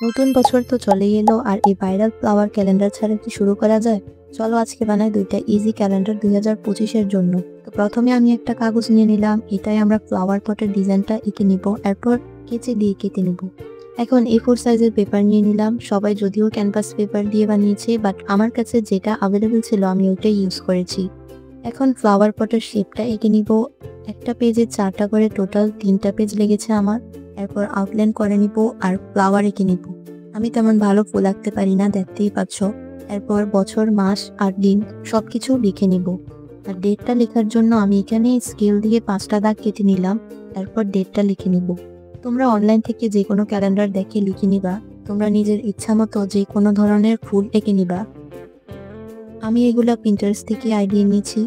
নতুন বছর তো চলেই এলো, আর এই ভাইরাল ফ্লাওয়ার ক্যালেন্ডার ছাড়া কি শুরু করা যায়? চলো আজকে বানাই দুইটা ইজি ক্যালেন্ডার 2025-এর জন্য। তো প্রথমে আমি একটা কাগজ নিয়ে নিলাম, এটাই আমরা ফ্লাওয়ার পটের ডিজাইনটা এঁকে নিব, এরপর কেচি দিয়ে কেটে নিব। এখন A4 সাইজের পেপার নিয়ে নিলাম। সবাই যদিও ক্যানভাস পেপার দিয়ে বানিয়েছে, বাট আমার কাছে যেটা অ্যাভেলেবেল ছিল আমি ওইটাই ইউজ করেছি। এখন ফ্লাওয়ার পটের শেপটা এঁকে নিব। একটা পেজে 4টা করে, টোটাল 3টা পেজ লেগেছে আমার। এরপর আউটলাইন করে নিব আর ফ্লাওয়ার এঁকে নিব। আমি তেমন ভালো ফুল আঁকতে পারি না, দেখতেই পাচ্ছ। এরপর বছর, মাস আর দিন সবকিছু লিখে নিব। আর ডেটটা লেখার জন্য আমি এখানে স্কেল দিয়ে 5টা দাগ কেটে নিলাম। এরপর ডেটটা লিখে নিব। তোমরা অনলাইন থেকে যে কোনো ক্যালেন্ডার দেখে লিখে নিবা। তোমরা নিজের ইচ্ছা মতো যে কোনো ধরনের ফুল এঁকে নিবা। আমি এগুলা পিন্টারেস্ট থেকে আইডিয়া নিয়েছি।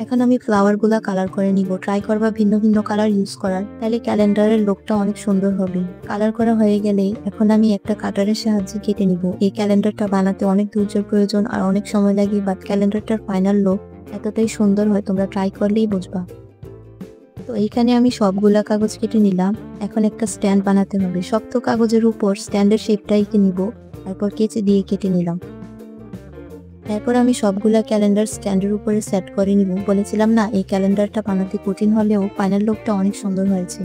এখন আমি ফ্লাওয়ারগুলা কালার করে নিব। ট্রাই করবা ভিন্ন ভিন্ন কালার ইউজ করার, তাহলে ক্যালেন্ডারের লুকটা অনেক সুন্দর হবে। কালার করা হয়ে গেলে এখন আমি একটা কাটারের সাহায্যে কেটে নিব। এই ক্যালেন্ডারটা বানাতে অনেক ধৈর্যের প্রয়োজন আর অনেক সময় লাগে, বাট ক্যালেন্ডারটার ফাইনাল লুক এতটাই সুন্দর হয়, তোমরা ট্রাই করলেই বুঝবা। তো এইখানে আমি সবগুলা কাগজ কেটে নিলাম। এখন একটা স্ট্যান্ড বানাতে হবে। শক্ত কাগজের উপর স্ট্যান্ডের শেপটা এঁকে নিব, তারপর কেচি দিয়ে কেটে নিলাম। এরপর আমি সবগুলা ক্যালেন্ডার স্ট্যান্ডের উপরে সেট করে নিব। বলেছিলাম না এই ক্যালেন্ডারটা বানাতে কঠিন হলেও ফাইনাল লুকটা অনেক সুন্দর হয়েছে।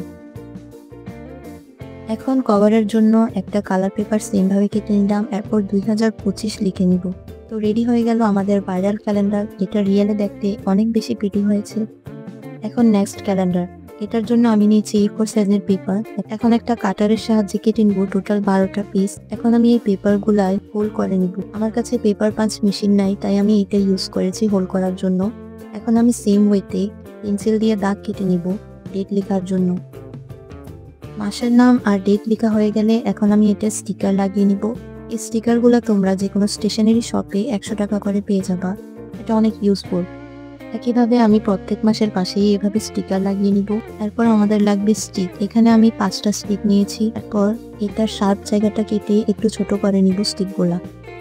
এখন কভারের জন্য একটা কালার পেপার সেম ভাবে কেটে নিলাম। এরপর 2025 লিখে নিব। তো রেডি হয়ে গেল আমাদের ভাইরাল ক্যালেন্ডার। এটা রিয়েলে দেখতে অনেক বেশি প্রিটি হয়েছে। এখন নেক্সট ক্যালেন্ডার। এটার জন্য আমি নিয়েছি A4 সাইজের পেপার। এখন একটা কাটারের সাহায্যে কেটে নিব টোটাল 12টা পিস। এখন আমি এই পেপার গুলাই হোল করে নিব। আমার কাছে পেপার পাঞ্চ মেশিন নাই, তাই আমি এটা ইউজ করেছি হোল করার জন্য। এখন আমি সেম ওয়েতে পেন্সিল দিয়ে দাগ কেটে নিব ডেট লেখার জন্য। মাসের নাম আর ডেট লেখা হয়ে গেলে এখন আমি এটা স্টিকার লাগিয়ে নিব। এই স্টিকারগুলো তোমরা যে কোনো স্টেশনারি শপে 100 টাকা করে পেয়ে যাবা। এটা অনেক ইউজফুল। একইভাবে আমি প্রত্যেক মাসের পাশেই এভাবে স্টিকার লাগিয়ে নিব। এরপর আমাদের লাগবে স্টিক। এখানে আমি 5টা স্টিক নিয়েছি। এরপর এটার শার্প জায়গাটা কেটে একটু ছোট করে নিব স্টিকগুলা।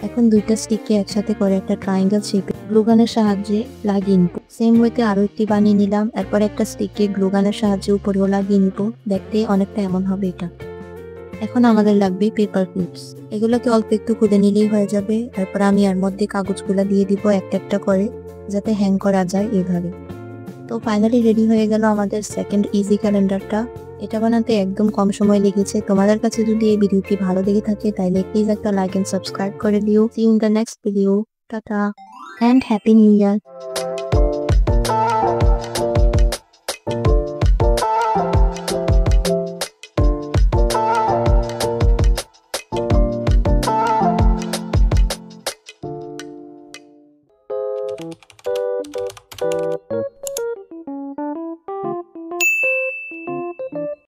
এখন 2টা স্টিককে একসাথে করে একটা ট্রায়াঙ্গেল শেপে গ্লুগানের সাহায্যে লাগিয়ে নিব। সেম ওয়েতে আরো একটি বানিয়ে নিলাম। এরপর একটা স্টিককে গ্লুগানের সাহায্যে উপরেও লাগিয়ে নিব। দেখতে অনেকটা এমন হবে এটা। এখন আমাদের লাগবে পেপার ক্লিপস। এগুলোকে অল্প একটু খুলে নিলেই হয়ে যাবে। এরপর আমি এর মধ্যে কাগজগুলা দিয়ে দিব একটা একটা করে, যাতে হ্যাং করা যায় এইভাবে। তো ফাইনালি রেডি হয়ে গেল আমাদের সেকেন্ড ইজি ক্যালেন্ডারটা। এটা বানাতে একদম কম সময় লেগেছে। তোমাদের কাছে যদি এই ভিডিওটি ভালো লেগে থাকে তাহলে প্লিজ একটা লাইক এন্ড সাবস্ক্রাইব করে দিও। See you in the next video. Tata and happy new year.